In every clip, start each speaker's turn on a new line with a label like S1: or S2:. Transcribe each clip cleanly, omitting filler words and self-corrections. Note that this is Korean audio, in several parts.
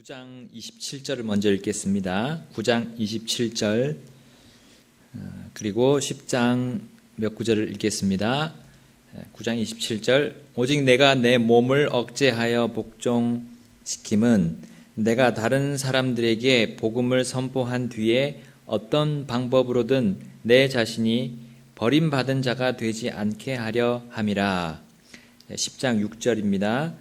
S1: 9장 27절을 먼저 읽겠습니다. 9장 27절 그리고 10장 몇 구절을 읽겠습니다. 9장 27절 오직 내가 내 몸을 억제하여 복종시킴은 내가 다른 사람들에게 복음을 선포한 뒤에 어떤 방법으로든 내 자신이 버림받은 자가 되지 않게 하려 함이라. 10장 6절입니다.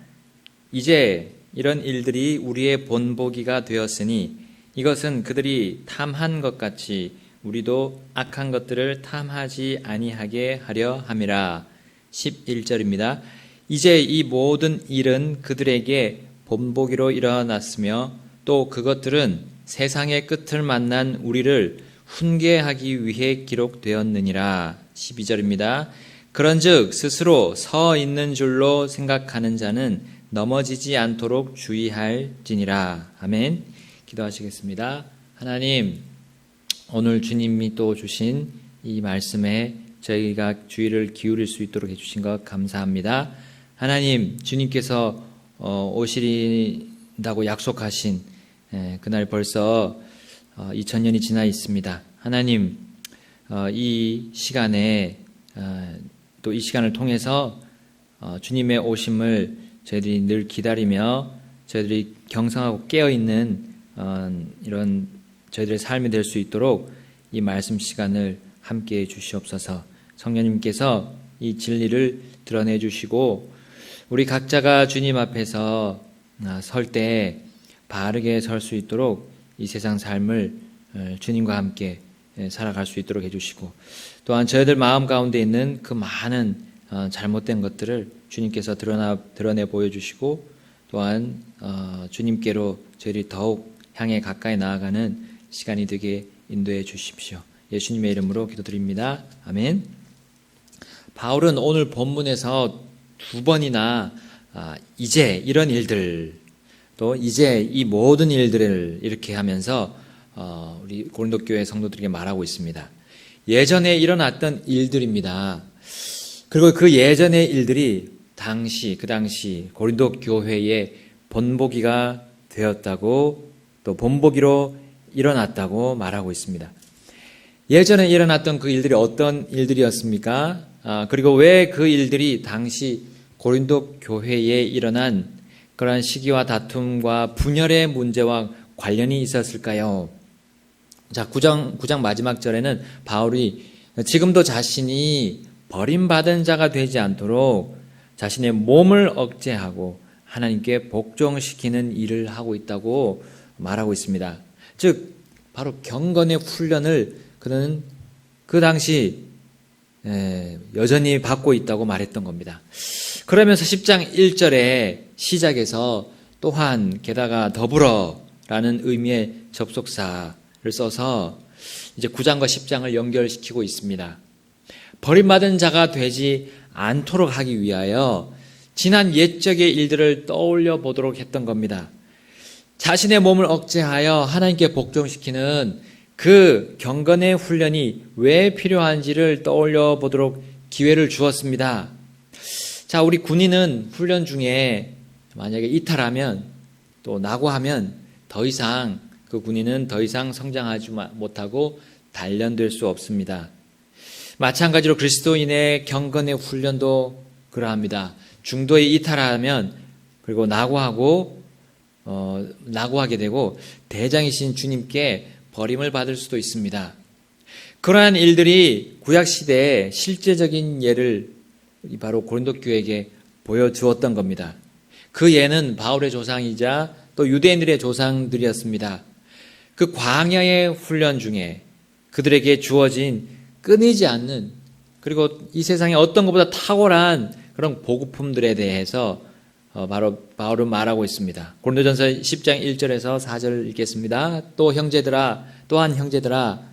S1: 이제 이런 일들이 우리의 본보기가 되었으니 이것은 그들이 탐한 것 같이 우리도 악한 것들을 탐하지 아니하게 하려 함이라. 11절입니다. 이제 이 모든 일은 그들에게 본보기로 일어났으며 또 그것들은 세상의 끝을 만난 우리를 훈계하기 위해 기록되었느니라. 12절입니다. 그런즉 스스로 서 있는 줄로 생각하는 자는 넘어지지 않도록 주의할지니라. 아멘. 기도하시겠습니다. 하나님, 오늘 주님이 또 주신 이 말씀에 저희가 주의를 기울일 수 있도록 해주신 것 감사합니다. 하나님, 주님께서 오시린다고 약속하신 그날 벌써 2000년이 지나 있습니다. 하나님, 이 시간에 또 이 시간을 통해서 주님의 오심을 저희들이 늘 기다리며 저희들이 경성하고 깨어있는 이런 저희들의 삶이 될 수 있도록 이 말씀 시간을 함께해 주시옵소서. 성령님께서 이 진리를 드러내 주시고 우리 각자가 주님 앞에서 설 때 바르게 설 수 있도록 이 세상 삶을 주님과 함께 살아갈 수 있도록 해주시고 또한 저희들 마음 가운데 있는 그 많은 잘못된 것들을 주님께서 드러내 보여주시고 또한 주님께로 저희들이 더욱 향해 가까이 나아가는 시간이 되게 인도해 주십시오. 예수님의 이름으로 기도드립니다. 아멘. 바울은 오늘 본문에서 두 번이나 이제 이런 일들 또 이제 이 모든 일들을 이렇게 하면서 우리 고린도 교회 성도들에게 말하고 있습니다. 예전에 일어났던 일들입니다. 그리고 그 예전의 일들이 그 당시 고린도 교회의 본보기가 되었다고 또 본보기로 일어났다고 말하고 있습니다. 예전에 일어났던 그 일들이 어떤 일들이었습니까? 그리고 왜 그 일들이 당시 고린도 교회에 일어난 그러한 시기와 다툼과 분열의 문제와 관련이 있었을까요? 자, 9장 마지막 절에는 바울이 지금도 자신이 버림받은 자가 되지 않도록 자신의 몸을 억제하고 하나님께 복종시키는 일을 하고 있다고 말하고 있습니다. 즉 바로 경건의 훈련을 그는 그 당시 여전히 받고 있다고 말했던 겁니다. 그러면서 10장 1절에 시작해서 또한 게다가 더불어라는 의미의 접속사를 써서 이제 9장과 10장을 연결시키고 있습니다. 버림받은 자가 되지 않도록 하기 위하여 지난 옛적의 일들을 떠올려 보도록 했던 겁니다. 자신의 몸을 억제하여 하나님께 복종시키는 그 경건의 훈련이 왜 필요한지를 떠올려 보도록 기회를 주었습니다. 자, 우리 군인은 훈련 중에 만약에 이탈하면 또 낙오하면 그 군인은 더 이상 성장하지 못하고 단련될 수 없습니다. 마찬가지로 그리스도인의 경건의 훈련도 그러합니다. 중도에 이탈하면 그리고 낙오하게 되고 대장이신 주님께 버림을 받을 수도 있습니다. 그러한 일들이 구약시대의 실제적인 예를 바로 고린도 교회에게 보여주었던 겁니다. 그 예는 바울의 조상이자 또 유대인들의 조상들이었습니다. 그 광야의 훈련 중에 그들에게 주어진 끊이지 않는 그리고 이 세상에 어떤 것보다 탁월한 그런 보급품들에 대해서 바로 바울은 말하고 있습니다. 고린도전서 10장 1절에서 4절 읽겠습니다. 또한 형제들아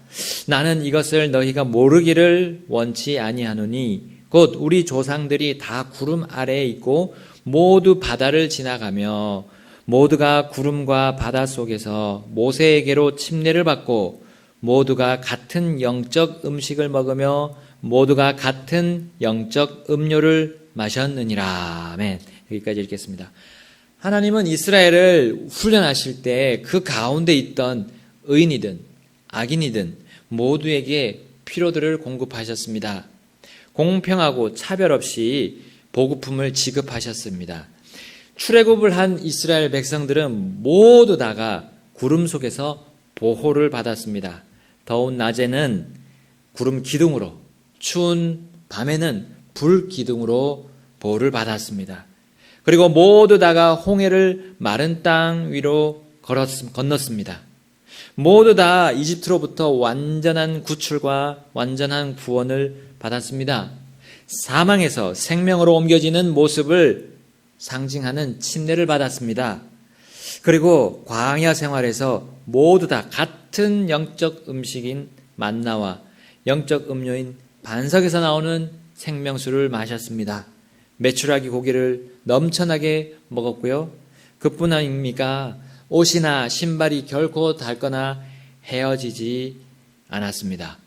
S1: 나는 이것을 너희가 모르기를 원치 아니하노니 곧 우리 조상들이 다 구름 아래에 있고 모두 바다를 지나가며 모두가 구름과 바다 속에서 모세에게로 침례를 받고 모두가 같은 영적 음식을 먹으며 모두가 같은 영적 음료를 마셨느니라. 아멘. 여기까지 읽겠습니다. 하나님은 이스라엘을 훈련하실 때 그 가운데 있던 의인이든 악인이든 모두에게 필요들을 공급하셨습니다. 공평하고 차별 없이 보급품을 지급하셨습니다. 출애굽을 한 이스라엘 백성들은 모두 다가 구름 속에서 보호를 받았습니다. 더운 낮에는 구름 기둥으로, 추운 밤에는 불 기둥으로 보호를 받았습니다. 그리고 모두 다가 홍해를 마른 땅 위로 건넜습니다. 모두 다 이집트로부터 완전한 구출과 완전한 구원을 받았습니다. 사망에서 생명으로 옮겨지는 모습을 상징하는 침례를 받았습니다. 그리고 광야 생활에서 모두 다 같은 영적 음식인 만나와 영적 음료인 반석에서 나오는 생명수를 마셨습니다. 메추라기 고기를 넘쳐나게 먹었고요. 그뿐 아닙니까? 옷이나 신발이 결코 닳거나 헤어지지 않았습니다.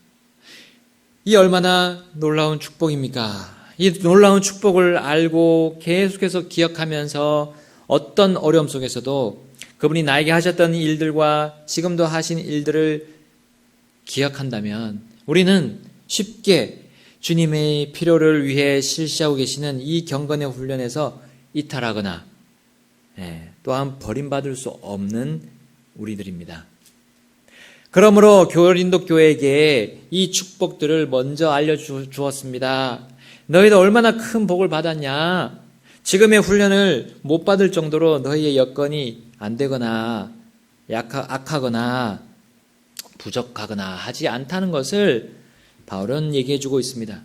S1: 이 얼마나 놀라운 축복입니까? 이 놀라운 축복을 알고 계속해서 기억하면서 어떤 어려움 속에서도 그분이 나에게 하셨던 일들과 지금도 하신 일들을 기억한다면 우리는 쉽게 주님의 필요를 위해 실시하고 계시는 이 경건의 훈련에서 이탈하거나 또한 버림받을 수 없는 우리들입니다. 그러므로 고린도 교회에게 이 축복들을 먼저 알려주었습니다. 너희도 얼마나 큰 복을 받았냐? 지금의 훈련을 못 받을 정도로 너희의 여건이 안 되거나 악하거나 부족하거나 하지 않다는 것을 바울은 얘기해주고 있습니다.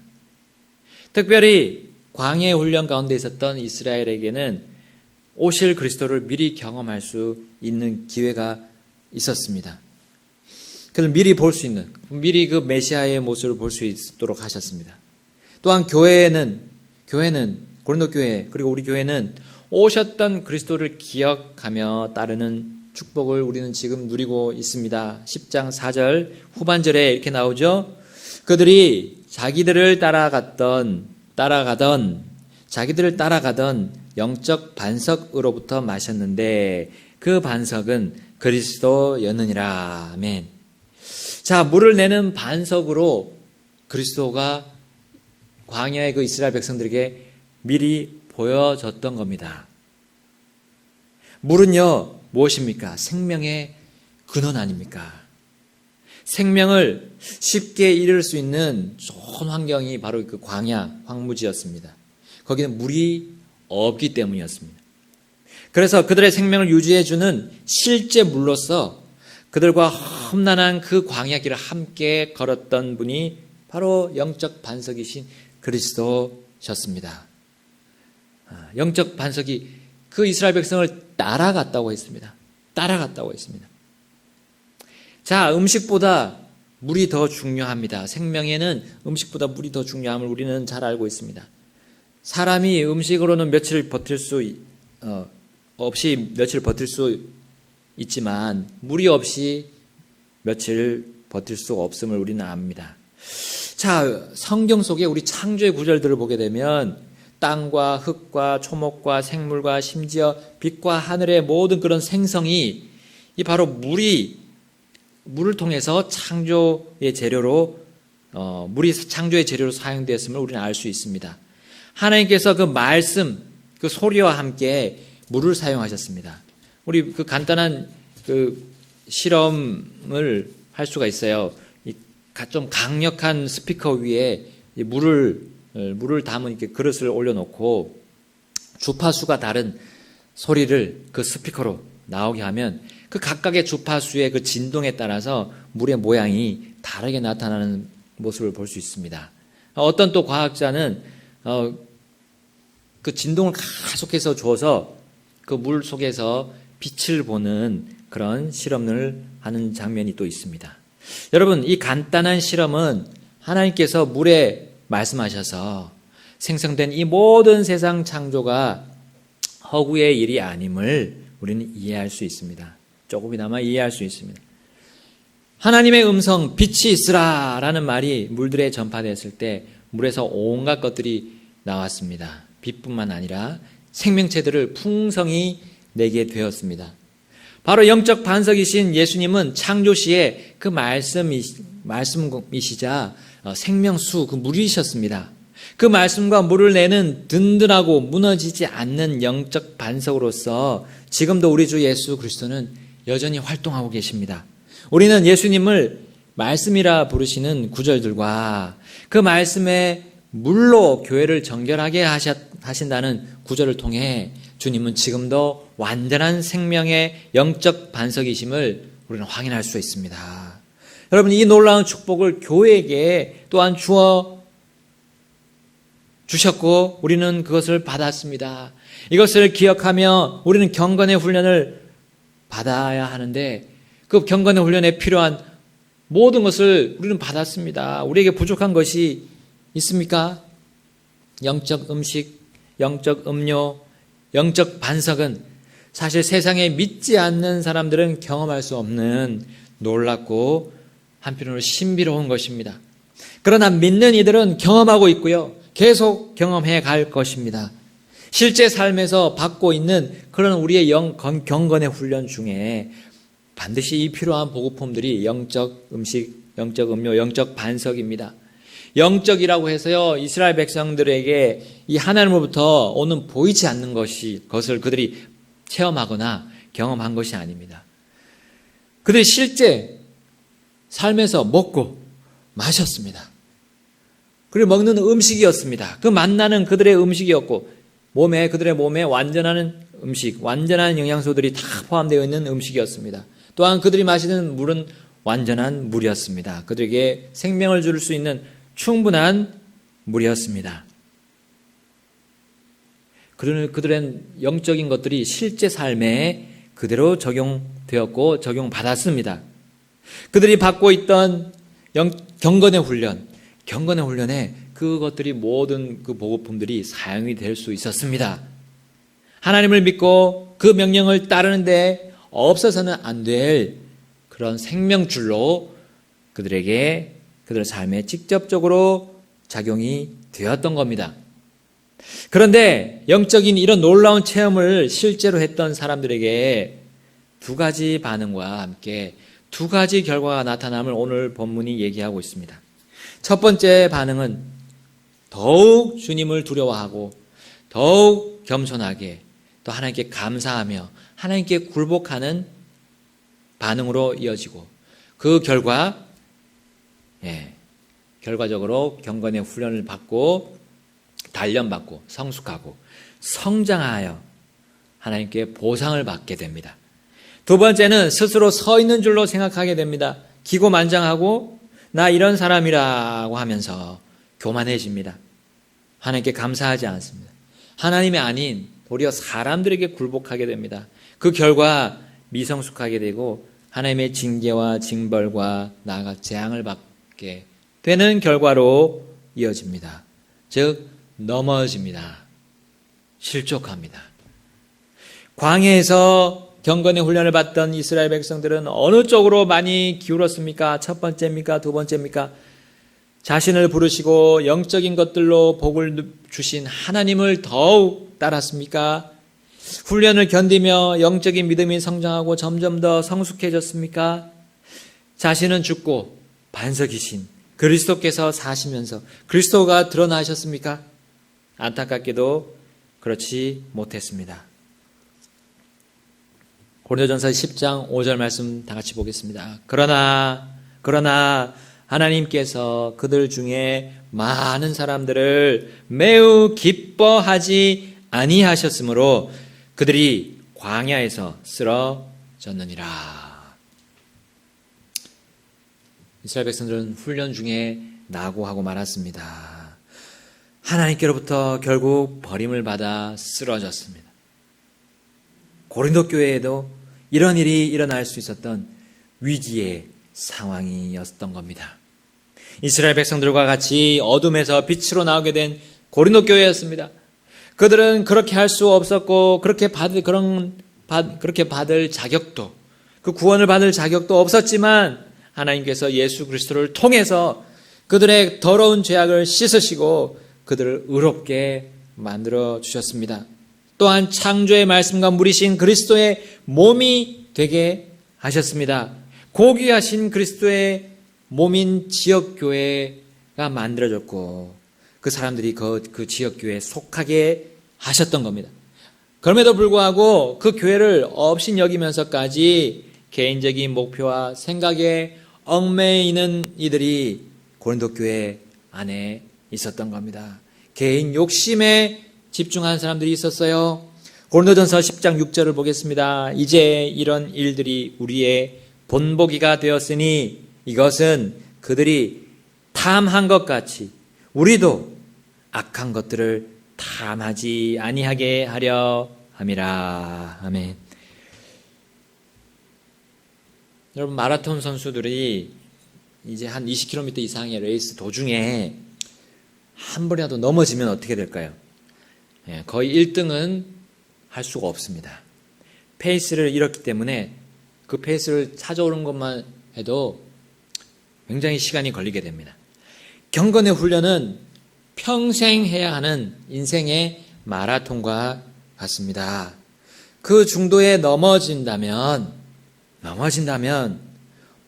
S1: 특별히 광야의 훈련 가운데 있었던 이스라엘에게는 오실 그리스도를 미리 경험할 수 있는 기회가 있었습니다. 그걸 미리 볼 수 있는, 미리 그 메시아의 모습을 볼 수 있도록 하셨습니다. 또한 교회는 고린도 교회 그리고 우리 교회는 오셨던 그리스도를 기억하며 따르는 축복을 우리는 지금 누리고 있습니다. 10장 4절 후반절에 이렇게 나오죠. 그들이 자기들을 따라가던 영적 반석으로부터 마셨는데 그 반석은 그리스도였느니라. 아멘. 자, 물을 내는 반석으로 그리스도가 광야의 그 이스라엘 백성들에게 미리 보여졌던 겁니다. 물은요, 무엇입니까? 생명의 근원 아닙니까? 생명을 쉽게 이룰 수 있는 좋은 환경이 바로 그 광야, 황무지였습니다. 거기는 물이 없기 때문이었습니다. 그래서 그들의 생명을 유지해주는 실제 물로서 그들과 험난한 그 광야길을 함께 걸었던 분이 바로 영적 반석이신 그리스도셨습니다. 영적 반석이 그 이스라엘 백성을 따라갔다고 했습니다. 자, 음식보다 물이 더 중요합니다. 생명에는 음식보다 물이 더 중요함을 우리는 잘 알고 있습니다. 사람이 음식으로는 며칠 버틸 수 있지만 물이 없이 며칠 버틸 수 없음을 우리는 압니다. 자, 성경 속에 우리 창조의 구절들을 보게 되면 땅과 흙과 초목과 생물과 심지어 빛과 하늘의 모든 그런 생성이 이 바로 물을 통해서 창조의 재료로 사용되었음을 우리는 알 수 있습니다. 하나님께서 그 말씀, 그 소리와 함께 물을 사용하셨습니다. 우리 그 간단한 그 실험을 할 수가 있어요. 좀 강력한 스피커 위에 물을 담은 이렇게 그릇을 올려놓고 주파수가 다른 소리를 그 스피커로 나오게 하면 그 각각의 주파수의 그 진동에 따라서 물의 모양이 다르게 나타나는 모습을 볼 수 있습니다. 어떤 또 과학자는 그 진동을 계속해서 줘서 그 물 속에서 빛을 보는 그런 실험을 하는 장면이 또 있습니다. 여러분, 이 간단한 실험은 하나님께서 물에 말씀하셔서 생성된 이 모든 세상 창조가 허구의 일이 아님을 우리는 이해할 수 있습니다. 조금이나마 이해할 수 있습니다. 하나님의 음성, 빛이 있으라 라는 말이 물들에 전파됐을 때 물에서 온갖 것들이 나왔습니다. 빛뿐만 아니라 생명체들을 풍성히 내게 되었습니다. 바로 영적 반석이신 예수님은 창조 시에 그 말씀이시자 생명수, 그 물이셨습니다. 그 말씀과 물을 내는 든든하고 무너지지 않는 영적 반석으로서 지금도 우리 주 예수 그리스도는 여전히 활동하고 계십니다. 우리는 예수님을 말씀이라 부르시는 구절들과 그 말씀의 물로 교회를 정결하게 하신다는 구절을 통해 주님은 지금도 완전한 생명의 영적 반석이심을 우리는 확인할 수 있습니다. 여러분, 이 놀라운 축복을 교회에게 또한 주셨고 우리는 그것을 받았습니다. 이것을 기억하며 우리는 경건의 훈련을 받아야 하는데 그 경건의 훈련에 필요한 모든 것을 우리는 받았습니다. 우리에게 부족한 것이 있습니까? 영적 음식, 영적 음료, 영적 반석은 사실 세상에 믿지 않는 사람들은 경험할 수 없는 놀랍고 한편으로 신비로운 것입니다. 그러나 믿는 이들은 경험하고 있고요. 계속 경험해 갈 것입니다. 실제 삶에서 받고 있는 그런 우리의 경건의 훈련 중에 반드시 이 필요한 보급품들이 영적 음식, 영적 음료, 영적 반석입니다. 영적이라고 해서요, 이스라엘 백성들에게 이 하나님으로부터 오는 보이지 않는 것을 그들이 체험하거나 경험한 것이 아닙니다. 그들이 실제 삶에서 먹고 마셨습니다. 그리고 먹는 음식이었습니다. 그 만나는 그들의 음식이었고 그들의 몸에 완전한 음식, 완전한 영양소들이 다 포함되어 있는 음식이었습니다. 또한 그들이 마시는 물은 완전한 물이었습니다. 그들에게 생명을 줄 수 있는 충분한 물이었습니다. 그들은 영적인 것들이 실제 삶에 그대로 적용되었고 적용받았습니다. 그들이 받고 있던 경건의 훈련에 그것들이 모든 그 보급품들이 사용이 될 수 있었습니다. 하나님을 믿고 그 명령을 따르는데 없어서는 안 될 그런 생명줄로 그들 삶에 직접적으로 작용이 되었던 겁니다. 그런데 영적인 이런 놀라운 체험을 실제로 했던 사람들에게 두 가지 반응과 함께 두 가지 결과가 나타남을 오늘 본문이 얘기하고 있습니다. 첫 번째 반응은 더욱 주님을 두려워하고 더욱 겸손하게 또 하나님께 감사하며 하나님께 굴복하는 반응으로 이어지고 그 결과적으로 경건의 훈련을 받고 단련받고 성숙하고 성장하여 하나님께 보상을 받게 됩니다. 두 번째는 스스로 서 있는 줄로 생각하게 됩니다. 기고만장하고 나 이런 사람이라고 하면서 교만해집니다. 하나님께 감사하지 않습니다. 하나님이 아닌 도리어 사람들에게 굴복하게 됩니다. 그 결과 미성숙하게 되고 하나님의 징계와 징벌과 나아가 재앙을 받게 되는 결과로 이어집니다. 즉 넘어집니다. 실족합니다. 광야에서 경건의 훈련을 받던 이스라엘 백성들은 어느 쪽으로 많이 기울었습니까? 첫 번째입니까? 두 번째입니까? 자신을 부르시고 영적인 것들로 복을 주신 하나님을 더욱 따랐습니까? 훈련을 견디며 영적인 믿음이 성장하고 점점 더 성숙해졌습니까? 자신은 죽고 반석이신 그리스도께서 사시면서 그리스도가 드러나셨습니까? 안타깝게도 그렇지 못했습니다. 고린도전서 10장 5절 말씀 다 같이 보겠습니다. 그러나 하나님께서 그들 중에 많은 사람들을 매우 기뻐하지 아니하셨으므로 그들이 광야에서 쓰러졌느니라. 이스라엘 백성들은 훈련 중에 낙오하고 말았습니다. 하나님께로부터 결국 버림을 받아 쓰러졌습니다. 고린도 교회에도 이런 일이 일어날 수 있었던 위기의 상황이었던 겁니다. 이스라엘 백성들과 같이 어둠에서 빛으로 나오게 된 고린도 교회였습니다. 그들은 그렇게 할 수 없었고 그렇게 받을 자격도, 그 구원을 받을 자격도 없었지만 하나님께서 예수 그리스도를 통해서 그들의 더러운 죄악을 씻으시고 그들을 의롭게 만들어 주셨습니다. 또한 창조의 말씀과 물이신 그리스도의 몸이 되게 하셨습니다. 고귀하신 그리스도의 몸인 지역교회가 만들어졌고 그 사람들이 그 지역교회에 속하게 하셨던 겁니다. 그럼에도 불구하고 그 교회를 업신여기면서까지 개인적인 목표와 생각에 얽매이는 이들이 고린도 교회 안에 있었던 겁니다. 개인 욕심에 집중한 사람들이 있었어요. 고린도전서 10장 6절을 보겠습니다. 이제 이런 일들이 우리의 본보기가 되었으니 이것은 그들이 탐한 것 같이 우리도 악한 것들을 탐하지 아니하게 하려 함이라. 아멘. 여러분, 마라톤 선수들이 이제 한 20km 이상의 레이스 도중에 한 번이라도 넘어지면 어떻게 될까요? 거의 1등은 할 수가 없습니다. 페이스를 잃었기 때문에 그 페이스를 찾아오는 것만 해도 굉장히 시간이 걸리게 됩니다. 경건의 훈련은 평생 해야 하는 인생의 마라톤과 같습니다. 그 중도에 넘어진다면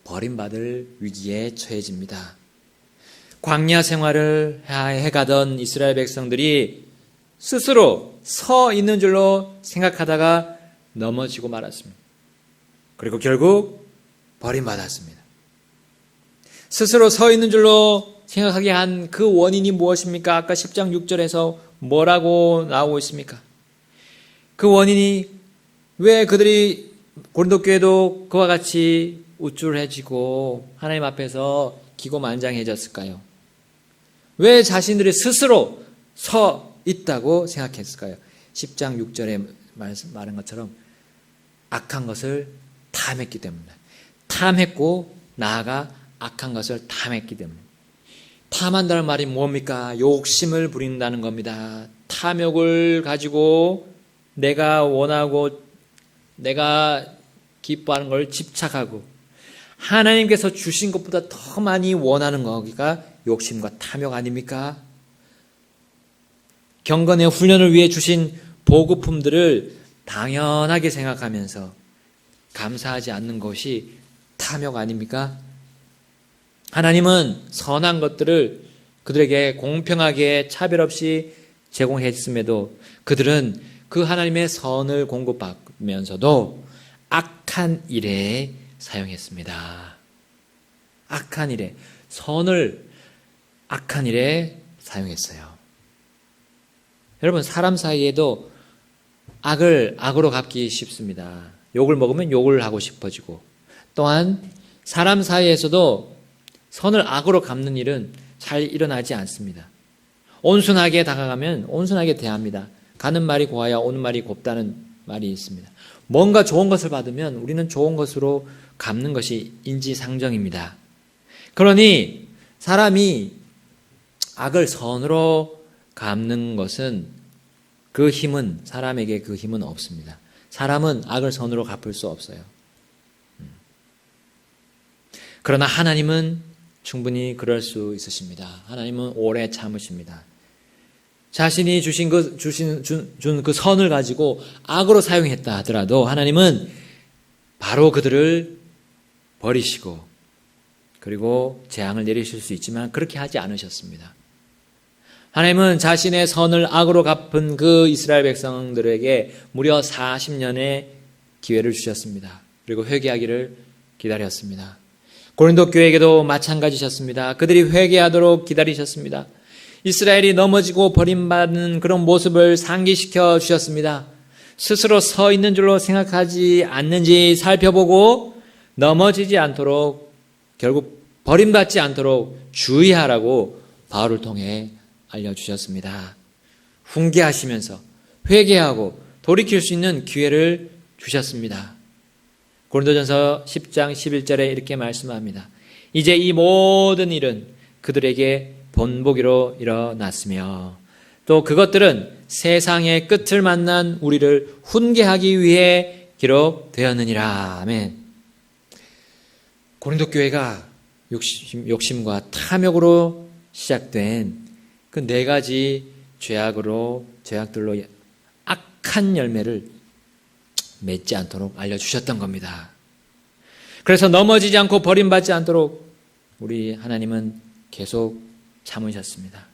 S1: 버림받을 위기에 처해집니다. 광야 생활을 해가던 이스라엘 백성들이 스스로 서 있는 줄로 생각하다가 넘어지고 말았습니다. 그리고 결국 버림받았습니다. 스스로 서 있는 줄로 생각하게 한 그 원인이 무엇입니까? 아까 10장 6절에서 뭐라고 나오고 있습니까? 그 원인이 왜 그들이 고린도 교회도 그와 같이 우쭐해지고 하나님 앞에서 기고만장해졌을까요? 왜 자신들이 스스로 서 있다고 생각했을까요? 10장 6절에 말한 것처럼 악한 것을 탐했기 때문입니다. 탐했고 나아가 악한 것을 탐했기 때문에. 탐한다는 말이 뭡니까? 욕심을 부린다는 겁니다. 탐욕을 가지고 내가 원하고 내가 기뻐하는 걸 집착하고 하나님께서 주신 것보다 더 많이 원하는 거기가 욕심과 탐욕 아닙니까? 경건의 훈련을 위해 주신 보급품들을 당연하게 생각하면서 감사하지 않는 것이 탐욕 아닙니까? 하나님은 선한 것들을 그들에게 공평하게 차별 없이 제공했음에도 그들은 그 하나님의 선을 공급받으면서도 악한 일에 사용했습니다. 악한 일에, 선을 악한 일에 사용했어요. 여러분, 사람 사이에도 악을 악으로 갚기 쉽습니다. 욕을 먹으면 욕을 하고 싶어지고, 또한 사람 사이에서도 선을 악으로 갚는 일은 잘 일어나지 않습니다. 온순하게 다가가면 온순하게 대합니다. 가는 말이 고와야 오는 말이 곱다는 말이 있습니다. 뭔가 좋은 것을 받으면 우리는 좋은 것으로 갚는 것이 인지상정입니다. 그러니 사람이 악을 선으로 갚는 것은 그 힘은, 사람에게 그 힘은 없습니다. 사람은 악을 선으로 갚을 수 없어요. 그러나 하나님은 충분히 그럴 수 있으십니다. 하나님은 오래 참으십니다. 자신이 준 그 선을 가지고 악으로 사용했다 하더라도 하나님은 바로 그들을 버리시고 그리고 재앙을 내리실 수 있지만 그렇게 하지 않으셨습니다. 하나님은 자신의 선을 악으로 갚은 그 이스라엘 백성들에게 무려 40년의 기회를 주셨습니다. 그리고 회개하기를 기다렸습니다. 고린도 교회에게도 마찬가지셨습니다. 그들이 회개하도록 기다리셨습니다. 이스라엘이 넘어지고 버림받는 그런 모습을 상기시켜 주셨습니다. 스스로 서 있는 줄로 생각하지 않는지 살펴보고 넘어지지 않도록, 결국 버림받지 않도록 주의하라고 바울을 통해 알려주셨습니다. 훈계하시면서 회개하고 돌이킬 수 있는 기회를 주셨습니다. 고린도전서 10장 11절에 이렇게 말씀합니다. 이제 이 모든 일은 그들에게 본보기로 일어났으며 또 그것들은 세상의 끝을 만난 우리를 훈계하기 위해 기록되었느니라. 아멘. 고린도 교회가 욕심과 탐욕으로 시작된 그 네 가지 죄악들로 악한 열매를 맺지 않도록 알려주셨던 겁니다. 그래서 넘어지지 않고 버림받지 않도록 우리 하나님은 계속 참으셨습니다.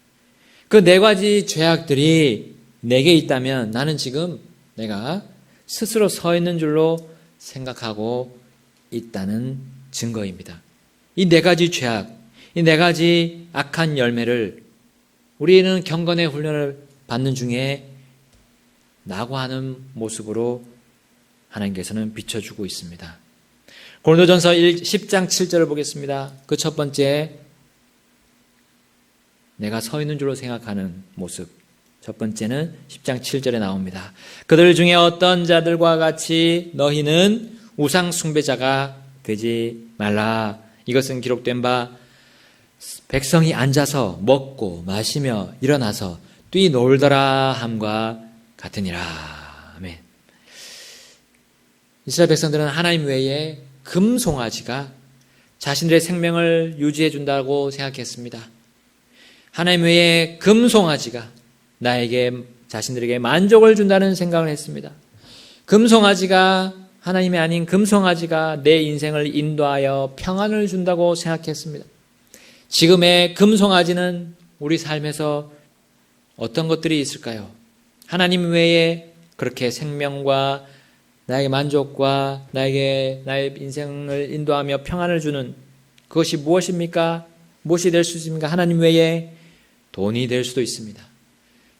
S1: 그 4가지 죄악들이 내게 있다면 나는 지금 내가 스스로 서 있는 줄로 생각하고 있다는 증거입니다. 이 4가지 죄악, 이 4가지 악한 열매를 우리는 경건의 훈련을 받는 중에 낙오하는 모습으로 하나님께서는 비춰주고 있습니다. 고린도전서 10장 7절을 보겠습니다. 그 첫 번째, 내가 서 있는 줄로 생각하는 모습. 첫 번째는 10장 7절에 나옵니다. 그들 중에 어떤 자들과 같이 너희는 우상 숭배자가 되지 말라. 이것은 기록된 바 백성이 앉아서 먹고 마시며 일어나서 뛰놀더라 함과 같으니라. 아멘. 이스라엘 백성들은 하나님 외에 금송아지가 자신들의 생명을 유지해 준다고 생각했습니다. 하나님 외에 금송아지가 나에게 자신들에게 만족을 준다는 생각을 했습니다. 금송아지가 하나님이 아닌 금송아지가 내 인생을 인도하여 평안을 준다고 생각했습니다. 지금의 금송아지는 우리 삶에서 어떤 것들이 있을까요? 하나님 외에 그렇게 생명과 나에게 만족과 나의 인생을 인도하며 평안을 주는 그것이 무엇입니까? 무엇이 될 수 있습니까? 하나님 외에 돈이 될 수도 있습니다.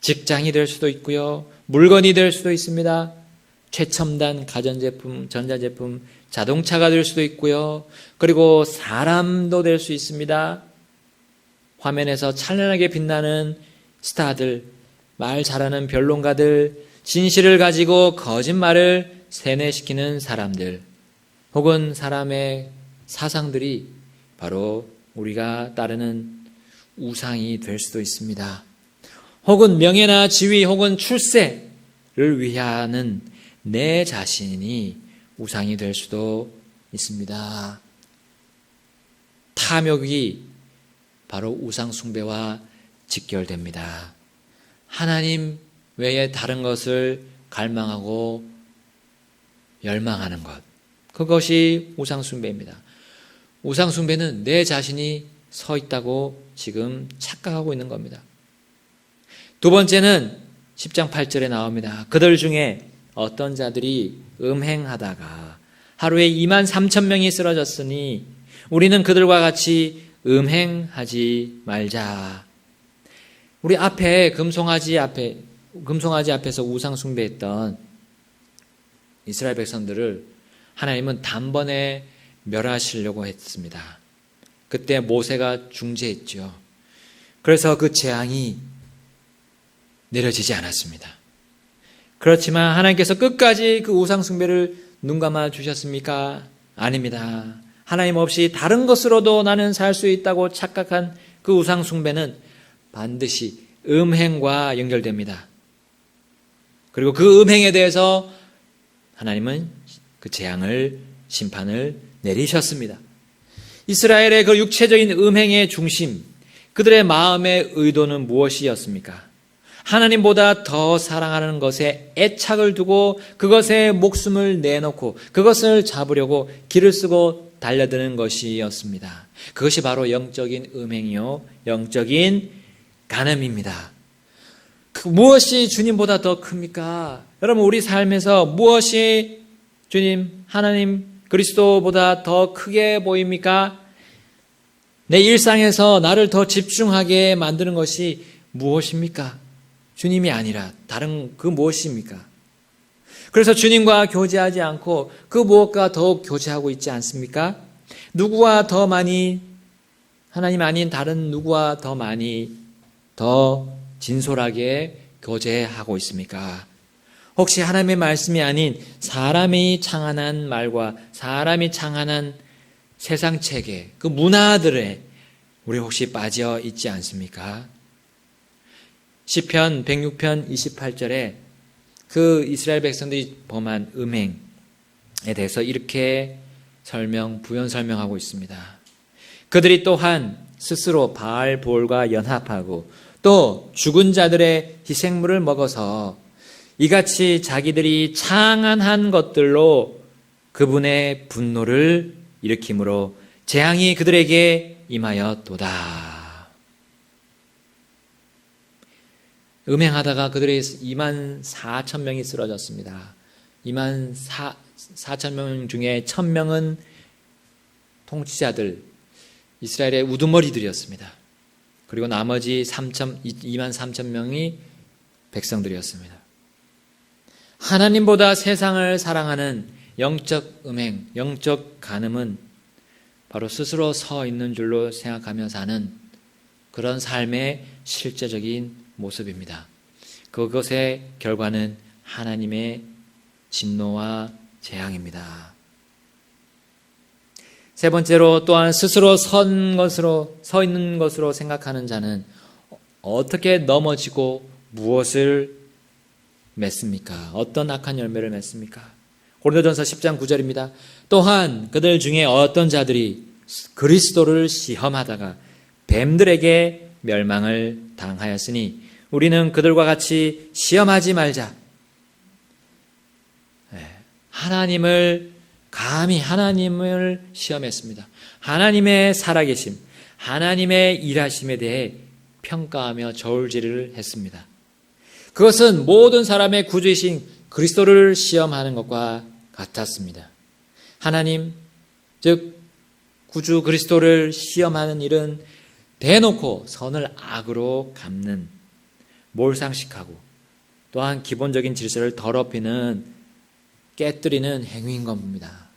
S1: 직장이 될 수도 있고요. 물건이 될 수도 있습니다. 최첨단 가전제품, 전자제품, 자동차가 될 수도 있고요. 그리고 사람도 될 수 있습니다. 화면에서 찬란하게 빛나는 스타들, 말 잘하는 변론가들, 진실을 가지고 거짓말을 세뇌시키는 사람들, 혹은 사람의 사상들이 바로 우리가 따르는 우상이 될 수도 있습니다. 혹은 명예나 지위 혹은 출세를 위하는 내 자신이 우상이 될 수도 있습니다. 탐욕이 바로 우상 숭배와 직결됩니다. 하나님 외에 다른 것을 갈망하고 열망하는 것, 그것이 우상 숭배입니다. 우상 숭배는 내 자신이 서 있다고 지금 착각하고 있는 겁니다. 두 번째는 10장 8절에 나옵니다. 그들 중에 어떤 자들이 음행하다가 하루에 23,000명이 쓰러졌으니 우리는 그들과 같이 음행하지 말자. 우리 앞에 금송아지 앞에서 우상 숭배했던 이스라엘 백성들을 하나님은 단번에 멸하시려고 했습니다. 그때 모세가 중재했죠. 그래서 그 재앙이 내려지지 않았습니다. 그렇지만 하나님께서 끝까지 그 우상 숭배를 눈감아 주셨습니까? 아닙니다. 하나님 없이 다른 것으로도 나는 살 수 있다고 착각한 그 우상 숭배는 반드시 음행과 연결됩니다. 그리고 그 음행에 대해서 하나님은 그 재앙을, 심판을 내리셨습니다. 이스라엘의 그 육체적인 음행의 중심, 그들의 마음의 의도는 무엇이었습니까? 하나님보다 더 사랑하는 것에 애착을 두고 그것에 목숨을 내놓고 그것을 잡으려고 길을 쓰고 달려드는 것이었습니다. 그것이 바로 영적인 음행이요, 영적인 간음입니다. 무엇이 주님보다 더 큽니까? 여러분, 우리 삶에서 무엇이 주님, 하나님, 그리스도보다 더 크게 보입니까? 내 일상에서 나를 더 집중하게 만드는 것이 무엇입니까? 주님이 아니라 다른 그 무엇입니까? 그래서 주님과 교제하지 않고 그 무엇과 더욱 교제하고 있지 않습니까? 누구와 더 많이, 하나님 아닌 다른 누구와 더 많이, 더 진솔하게 교제하고 있습니까? 혹시 하나님의 말씀이 아닌 사람이 창안한 말과 사람이 창안한 세상 체계, 그 문화들에 우리 혹시 빠져 있지 않습니까? 시편 106편 28절에 그 이스라엘 백성들이 범한 음행에 대해서 이렇게 부연 설명하고 있습니다. 그들이 또한 스스로 바알 볼과 연합하고 또 죽은 자들의 희생물을 먹어서 이같이 자기들이 창안한 것들로 그분의 분노를 일으키므로 재앙이 그들에게 임하였도다. 음행하다가 그들의 24,000명이 쓰러졌습니다. 24,000명 중에 1,000명은 통치자들, 이스라엘의 우두머리들이었습니다. 그리고 나머지 23,000명이 백성들이었습니다. 하나님보다 세상을 사랑하는 영적 음행, 영적 간음은 바로 스스로 서 있는 줄로 생각하며 사는 그런 삶의 실제적인 모습입니다. 그것의 결과는 하나님의 진노와 재앙입니다. 세 번째로 또한 스스로 서 있는 것으로 생각하는 자는 어떻게 넘어지고 무엇을 맺습니까? 어떤 악한 열매를 맺습니까? 고린도전서 10장 9절입니다. 또한 그들 중에 어떤 자들이 그리스도를 시험하다가 뱀들에게 멸망을 당하였으니 우리는 그들과 같이 시험하지 말자. 감히 하나님을 시험했습니다. 하나님의 살아계심, 하나님의 일하심에 대해 평가하며 저울질을 했습니다. 그것은 모든 사람의 구주이신 그리스도를 시험하는 것과 같았습니다. 하나님, 즉 구주 그리스도를 시험하는 일은 대놓고 선을 악으로 갚는, 몰상식하고 또한 기본적인 질서를 더럽히는, 깨뜨리는 행위인 겁니다.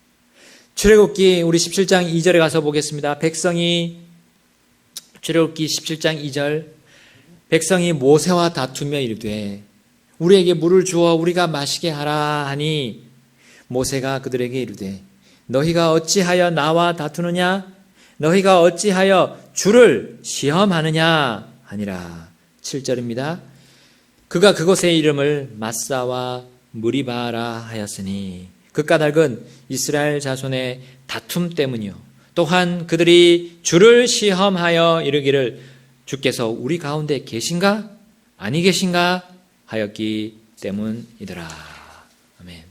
S1: 출애굽기 우리 17장 2절에 가서 보겠습니다. 출애굽기 17장 2절, 백성이 모세와 다투며 이르되 우리에게 물을 주어 우리가 마시게 하라 하니 모세가 그들에게 이르되 너희가 어찌하여 나와 다투느냐? 너희가 어찌하여 주를 시험하느냐 하니라. 7절입니다. 그가 그곳의 이름을 마사와 무리바라 하였으니 그 까닭은 이스라엘 자손의 다툼 때문이요 또한 그들이 주를 시험하여 이르기를 주께서 우리 가운데 계신가 아니 계신가 하였기 때문이더라. 아멘.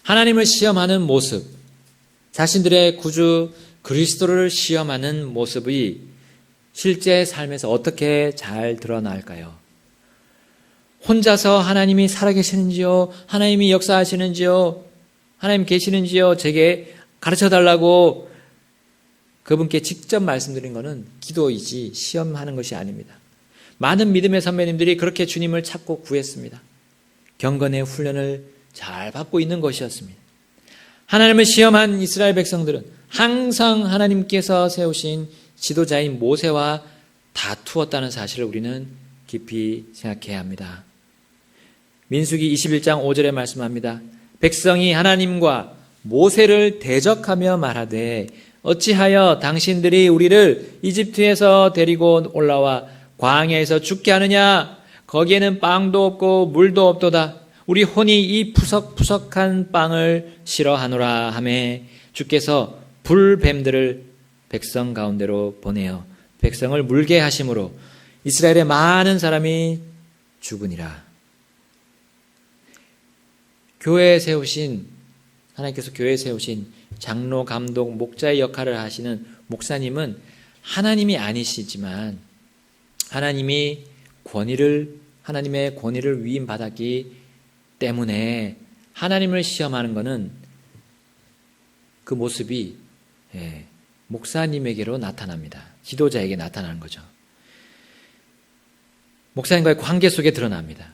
S1: 하나님을 시험하는 모습, 자신들의 구주 그리스도를 시험하는 모습이 실제 삶에서 어떻게 잘 드러날까요? 혼자서 하나님이 살아계시는지요? 하나님이 역사하시는지요? 하나님 계시는지요? 제게 가르쳐달라고 그분께 직접 말씀드린 것은 기도이지 시험하는 것이 아닙니다. 많은 믿음의 선배님들이 그렇게 주님을 찾고 구했습니다. 경건의 훈련을 잘 받고 있는 것이었습니다. 하나님을 시험한 이스라엘 백성들은 항상 하나님께서 세우신 지도자인 모세와 다투었다는 사실을 우리는 깊이 생각해야 합니다. 민수기 21장 5절에 말씀합니다. 백성이 하나님과 모세를 대적하며 말하되 어찌하여 당신들이 우리를 이집트에서 데리고 올라와 광야에서 죽게 하느냐? 거기에는 빵도 없고 물도 없도다. 우리 혼이 이 푸석푸석한 빵을 싫어하노라 하매 주께서 불뱀들을 백성 가운데로 보내어 백성을 물게 하심으로 이스라엘의 많은 사람이 죽으니라. 하나님께서 교회에 세우신 장로, 감독, 목자의 역할을 하시는 목사님은 하나님이 아니시지만 하나님의 권위를 위임받았기 때문에 하나님을 시험하는 것은 그 모습이 목사님에게로 나타납니다. 지도자에게 나타나는 거죠. 목사님과의 관계 속에 드러납니다.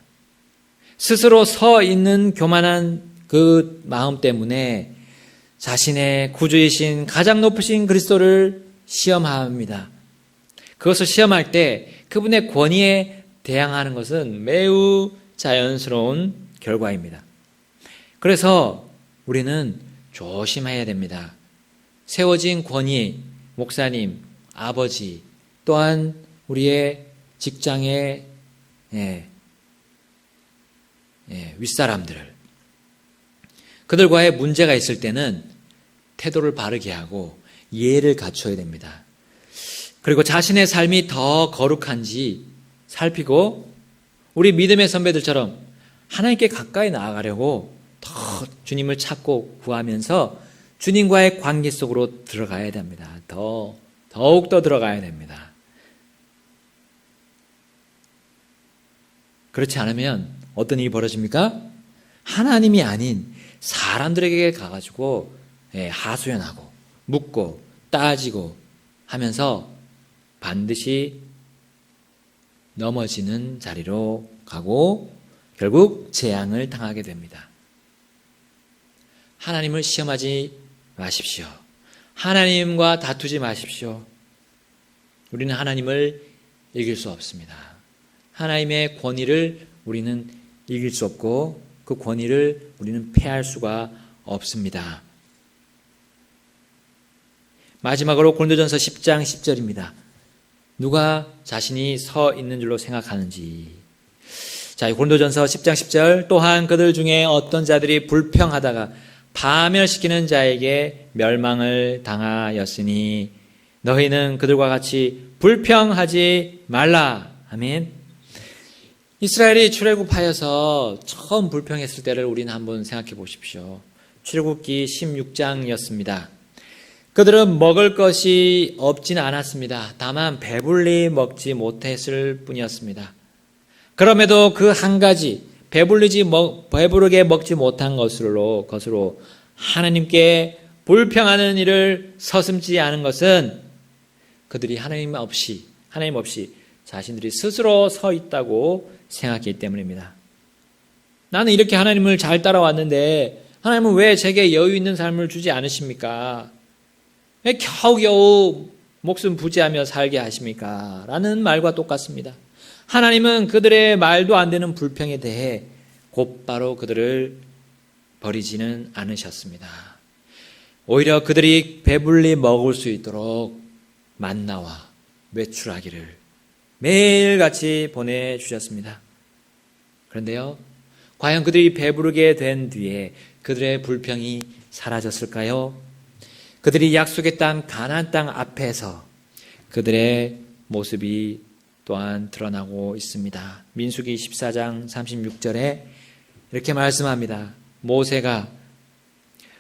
S1: 스스로 서 있는 교만한 그 마음 때문에 자신의 구주이신 가장 높으신 그리스도를 시험합니다. 그것을 시험할 때 그분의 권위에 대항하는 것은 매우 자연스러운 결과입니다. 그래서 우리는 조심해야 됩니다. 세워진 권위, 목사님, 아버지, 또한 우리의 직장의 윗사람들, 그들과의 문제가 있을 때는 태도를 바르게 하고 예를 갖춰야 됩니다. 그리고 자신의 삶이 더 거룩한지 살피고 우리 믿음의 선배들처럼 하나님께 가까이 나아가려고 더 주님을 찾고 구하면서 주님과의 관계 속으로 들어가야 됩니다. 더욱더 들어가야 됩니다. 그렇지 않으면 어떤 일이 벌어집니까? 하나님이 아닌 사람들에게 가가지고 하소연하고 묻고 따지고 하면서 반드시 넘어지는 자리로 가고 결국 재앙을 당하게 됩니다. 하나님을 시험하지 마십시오. 하나님과 다투지 마십시오. 우리는 하나님을 이길 수 없습니다. 하나님의 권위를 우리는 이길 수 없고 그 권위를 우리는 패할 수가 없습니다. 마지막으로 고린도전서 10장 10절입니다. 누가 자신이 서 있는 줄로 생각하는지. 자, 고린도전서 10장 10절. 또한 그들 중에 어떤 자들이 불평하다가 파멸시키는 자에게 멸망을 당하였으니 너희는 그들과 같이 불평하지 말라. 아멘. 이스라엘이 출애굽하여서 처음 불평했을 때를 우리는 한번 생각해 보십시오. 출애굽기 16장이었습니다. 그들은 먹을 것이 없지는 않았습니다. 다만 배불리 먹지 못했을 뿐이었습니다. 그럼에도 그 한 가지 배부르게 먹지 못한 것으로 하나님께 불평하는 일을 서슴지 않은 것은 그들이 하나님 없이 자신들이 스스로 서 있다고 생각했기 때문입니다. 나는 이렇게 하나님을 잘 따라왔는데 하나님은 왜 제게 여유 있는 삶을 주지 않으십니까? 왜 겨우겨우 목숨 부지하며 살게 하십니까? 라는 말과 똑같습니다. 하나님은 그들의 말도 안 되는 불평에 대해 곧바로 그들을 버리지는 않으셨습니다. 오히려 그들이 배불리 먹을 수 있도록 만나와 외출하기를 매일같이 보내주셨습니다. 그런데요, 과연 그들이 배부르게 된 뒤에 그들의 불평이 사라졌을까요? 그들이 약속의 땅 가나안 땅 앞에서 그들의 모습이 또한 드러나고 있습니다. 민수기 14장 36절에 이렇게 말씀합니다. 모세가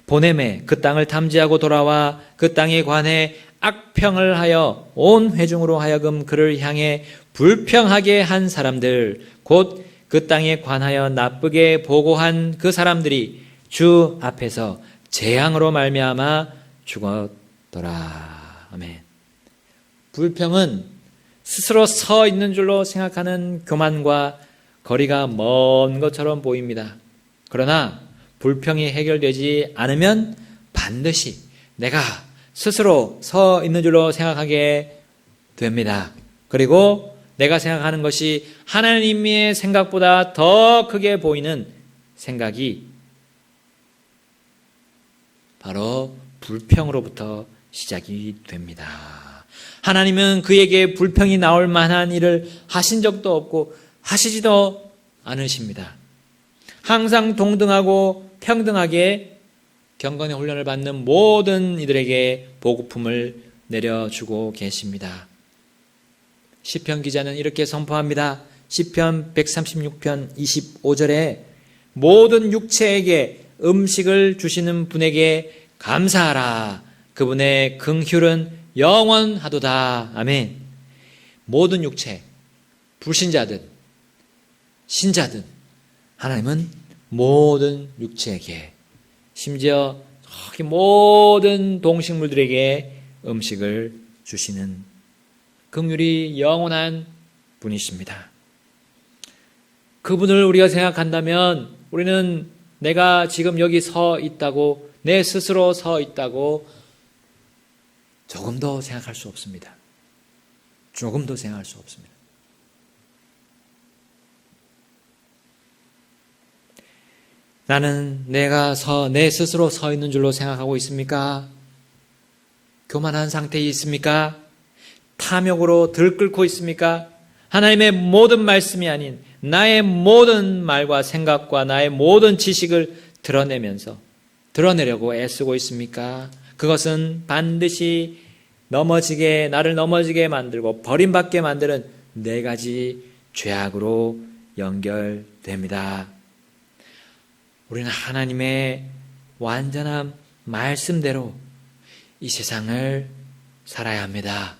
S1: 보냄에 그 땅을 탐지하고 돌아와 그 땅에 관해 악평을 하여 온 회중으로 하여금 그를 향해 불평하게 한 사람들, 곧 그 땅에 관하여 나쁘게 보고한 그 사람들이 주 앞에서 재앙으로 말미암아 죽었더라. 아멘. 불평은 스스로 서 있는 줄로 생각하는 교만과 거리가 먼 것처럼 보입니다. 그러나 불평이 해결되지 않으면 반드시 내가 스스로 서 있는 줄로 생각하게 됩니다. 그리고 내가 생각하는 것이 하나님의 생각보다 더 크게 보이는 생각이 바로 불평으로부터 시작이 됩니다. 하나님은 그에게 불평이 나올 만한 일을 하신 적도 없고 하시지도 않으십니다. 항상 동등하고 평등하게 경건의 훈련을 받는 모든 이들에게 보급품을 내려주고 계십니다. 시편 기자는 이렇게 선포합니다. 시편 136편 25절에 모든 육체에게 음식을 주시는 분에게 감사하라. 그분의 긍휼은 영원하도다. 아멘. 모든 육체, 불신자든 신자든 하나님은 모든 육체에게, 심지어 모든 동식물들에게 음식을 주시는 긍휼이 영원한 분이십니다. 그분을 우리가 생각한다면 우리는 내가 지금 여기 서 있다고, 내 스스로 서 있다고 조금도 생각할 수 없습니다. 조금도 생각할 수 없습니다. 나는 내 스스로 서 있는 줄로 생각하고 있습니까? 교만한 상태에 있습니까? 탐욕으로 들끓고 있습니까? 하나님의 모든 말씀이 아닌 나의 모든 말과 생각과 나의 모든 지식을 드러내려고 애쓰고 있습니까? 그것은 반드시 나를 넘어지게 만들고 버림받게 만드는 4가지 죄악으로 연결됩니다. 우리는 하나님의 완전한 말씀대로 이 세상을 살아야 합니다.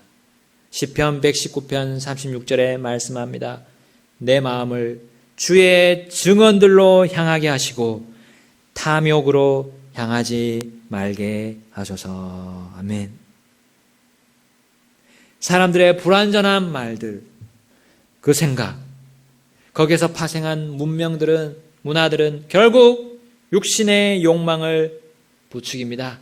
S1: 시편 119편 36절에 말씀합니다. 내 마음을 주의 증언들로 향하게 하시고 탐욕으로 향하지 말게 하소서. 아멘. 사람들의 불완전한 말들, 그 생각, 거기에서 파생한 문화들은 결국 육신의 욕망을 부추깁니다.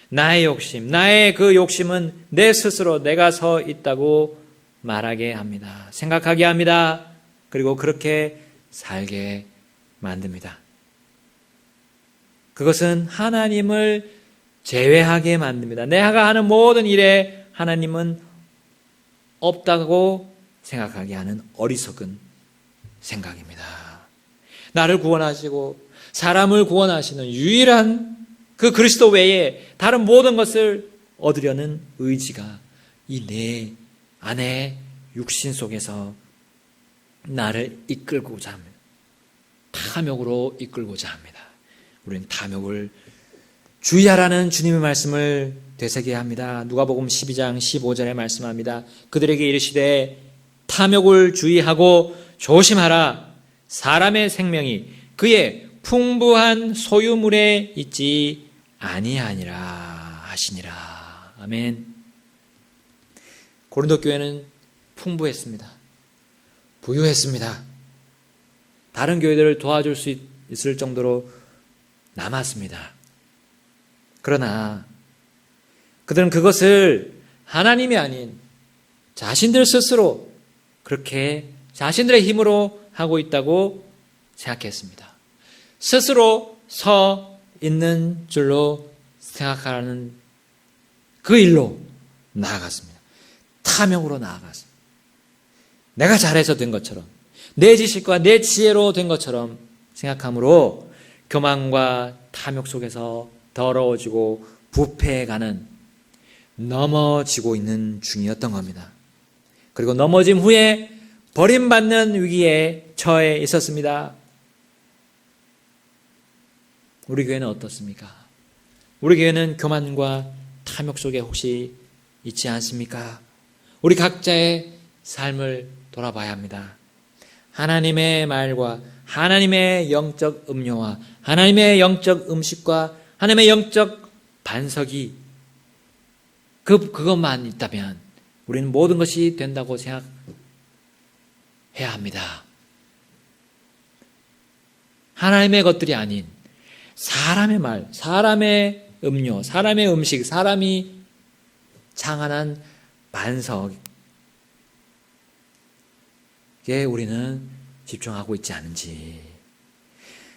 S1: 나의 욕심, 나의 그 욕심은 내 스스로 내가 서 있다고 말하게 합니다. 생각하게 합니다. 그리고 그렇게 살게 만듭니다. 그것은 하나님을 제외하게 만듭니다. 내가 하는 모든 일에 하나님은 없다고 생각하게 하는 어리석은 생각입니다. 나를 구원하시고 사람을 구원하시는 유일한 그 그리스도 외에 다른 모든 것을 얻으려는 의지가 이 내 안에 육신 속에서 나를 이끌고자 합니다. 탐욕으로 이끌고자 합니다. 우리는 탐욕을 주의하라는 주님의 말씀을 되새겨야 합니다. 누가복음 12장 15절에 말씀합니다. 그들에게 이르시되 탐욕을 주의하고 조심하라. 사람의 생명이 그의 풍부한 소유물에 있지 아니하니라 하시니라. 아멘. 고린도 교회는 풍부했습니다. 부유했습니다. 다른 교회들을 도와줄 수 있을 정도로 남았습니다. 그러나 그들은 그것을 하나님이 아닌 자신들 스스로 그렇게 자신들의 힘으로 하고 있다고 생각했습니다. 스스로 서 있는 줄로 생각하는 그 일로 나아갔습니다. 탐욕으로 나아갔습니다. 내가 잘해서 된 것처럼, 내 지식과 내 지혜로 된 것처럼 생각함으로 교만과 탐욕 속에서 더러워지고 부패해가는, 넘어지고 있는 중이었던 겁니다. 그리고 넘어짐 후에 버림받는 위기에 처해 있었습니다. 우리 교회는 어떻습니까? 우리 교회는 교만과 탐욕 속에 혹시 있지 않습니까? 우리 각자의 삶을 돌아봐야 합니다. 하나님의 말과 하나님의 영적 음료와 하나님의 영적 음식과 하나님의 영적 반석이 그것만 있다면 우리는 모든 것이 된다고 생각해야 합니다. 하나님의 것들이 아닌 사람의 말, 사람의 음료, 사람의 음식, 사람이 창안한 반석에 우리는 집중하고 있지 않은지,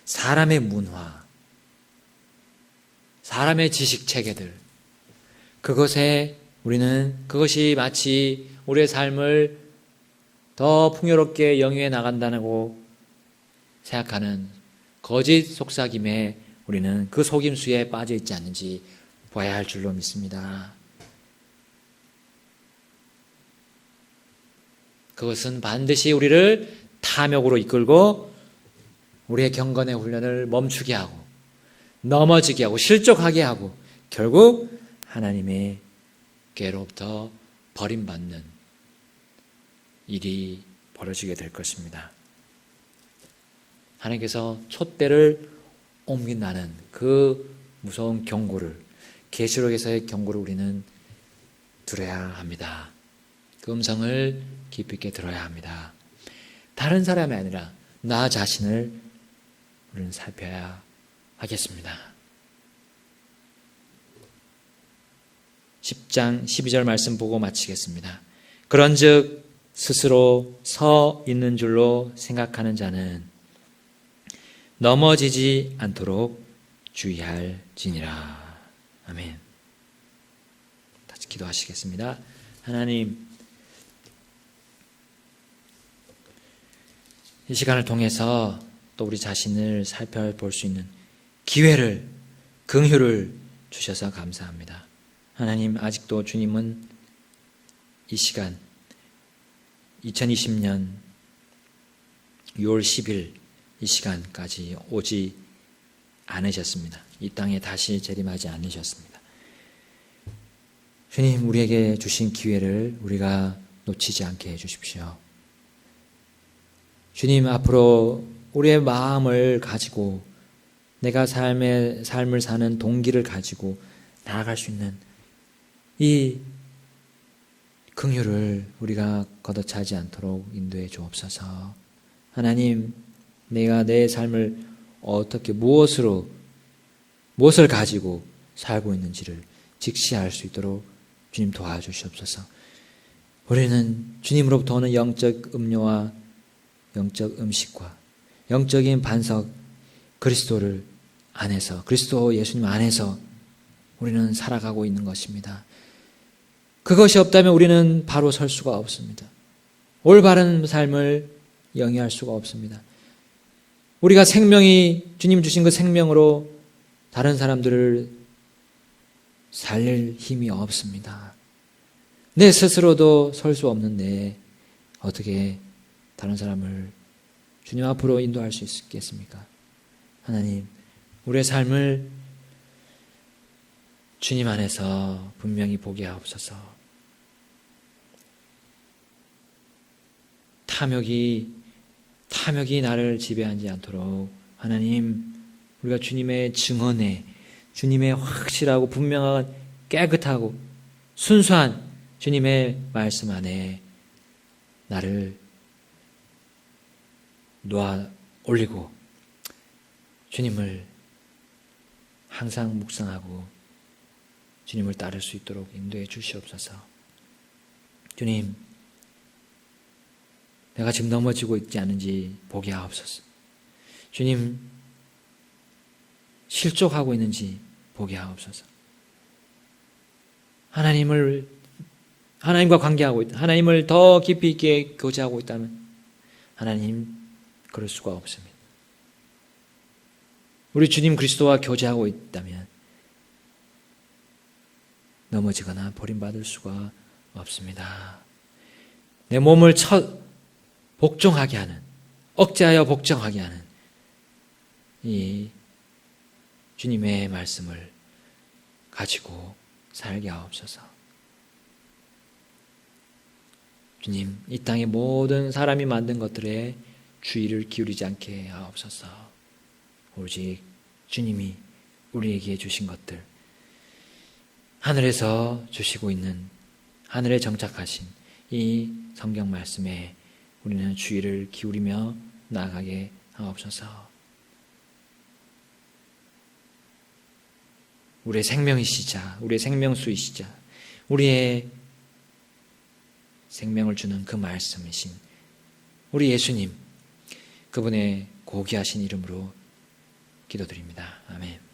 S1: 사람의 문화, 사람의 지식 체계들, 그것이 마치 우리의 삶을 더 풍요롭게 영위해 나간다고 생각하는 거짓 속삭임에 우리는 그 속임수에 빠져 있지 않는지 봐야 할 줄로 믿습니다. 그것은 반드시 우리를 탐욕으로 이끌고 우리의 경건의 훈련을 멈추게 하고 넘어지게 하고 실족하게 하고 결국 하나님께로부터 버림받는 일이 벌어지게 될 것입니다. 하나님께서 촛대를 옮긴다는 그 무서운 경고를, 계시록에서의 경고를 우리는 들어야 합니다. 그 음성을 깊이 있게 들어야 합니다. 다른 사람이 아니라 나 자신을 우리는 살펴야 하겠습니다. 10장 12절 말씀 보고 마치겠습니다. 그런즉 스스로 서 있는 줄로 생각하는 자는 넘어지지 않도록 주의할지니라. 아멘. 다시 기도하시겠습니다. 하나님, 이 시간을 통해서 또 우리 자신을 살펴볼 수 있는 기회를, 긍휼을 주셔서 감사합니다. 하나님, 아직도 주님은 이 시간 2020년 6월 10일 이 시간까지 오지 않으셨습니다. 이 땅에 다시 재림하지 않으셨습니다. 주님, 우리에게 주신 기회를 우리가 놓치지 않게 해주십시오. 주님, 앞으로 우리의 마음을 가지고 내가 삶을 사는 동기를 가지고 나아갈 수 있는 이 긍휼을 우리가 걷어차지 않도록 인도해 주옵소서. 하나님, 내가 내 삶을 어떻게 무엇을 가지고 살고 있는지를 직시할 수 있도록 주님 도와주시옵소서. 우리는 주님으로부터 오는 영적 음료와 영적 음식과 영적인 반석 그리스도를 안에서, 그리스도 예수님 안에서 우리는 살아가고 있는 것입니다. 그것이 없다면 우리는 바로 설 수가 없습니다. 올바른 삶을 영위할 수가 없습니다. 우리가 주님 주신 그 생명으로 다른 사람들을 살릴 힘이 없습니다. 내 스스로도 설 수 없는데 어떻게 다른 사람을 주님 앞으로 인도할 수 있겠습니까? 하나님, 우리의 삶을 주님 안에서 분명히 보게 하옵소서. 탐욕이 나를 지배하지 않도록 하나님, 우리가 주님의 증언에, 주님의 확실하고 분명한 깨끗하고 순수한 주님의 말씀 안에 나를 놓아 올리고 주님을 항상 묵상하고 주님을 따를 수 있도록 인도해 주시옵소서. 주님, 내가 지금 넘어지고 있지 않은지 보게 하옵소서. 주님, 실족하고 있는지 보게 하옵소서. 하나님과 관계하고 있다, 하나님을 더 깊이 있게 교제하고 있다면 하나님, 그럴 수가 없습니다. 우리 주님 그리스도와 교제하고 있다면 넘어지거나 버림받을 수가 없습니다. 내 몸을 복종하게 하는, 억제하여 복종하게 하는 이 주님의 말씀을 가지고 살게 하옵소서. 주님, 이 땅의 모든 사람이 만든 것들에 주의를 기울이지 않게 하옵소서. 오직 주님이 우리에게 주신 것들, 하늘에서 주시고 있는, 하늘에 정착하신 이 성경 말씀에 우리는 주의를 기울이며 나아가게 하옵소서. 우리의 생명이시자, 우리의 생명수이시자, 우리의 생명을 주는 그 말씀이신 우리 예수님, 그분의 고귀하신 이름으로 기도드립니다. 아멘.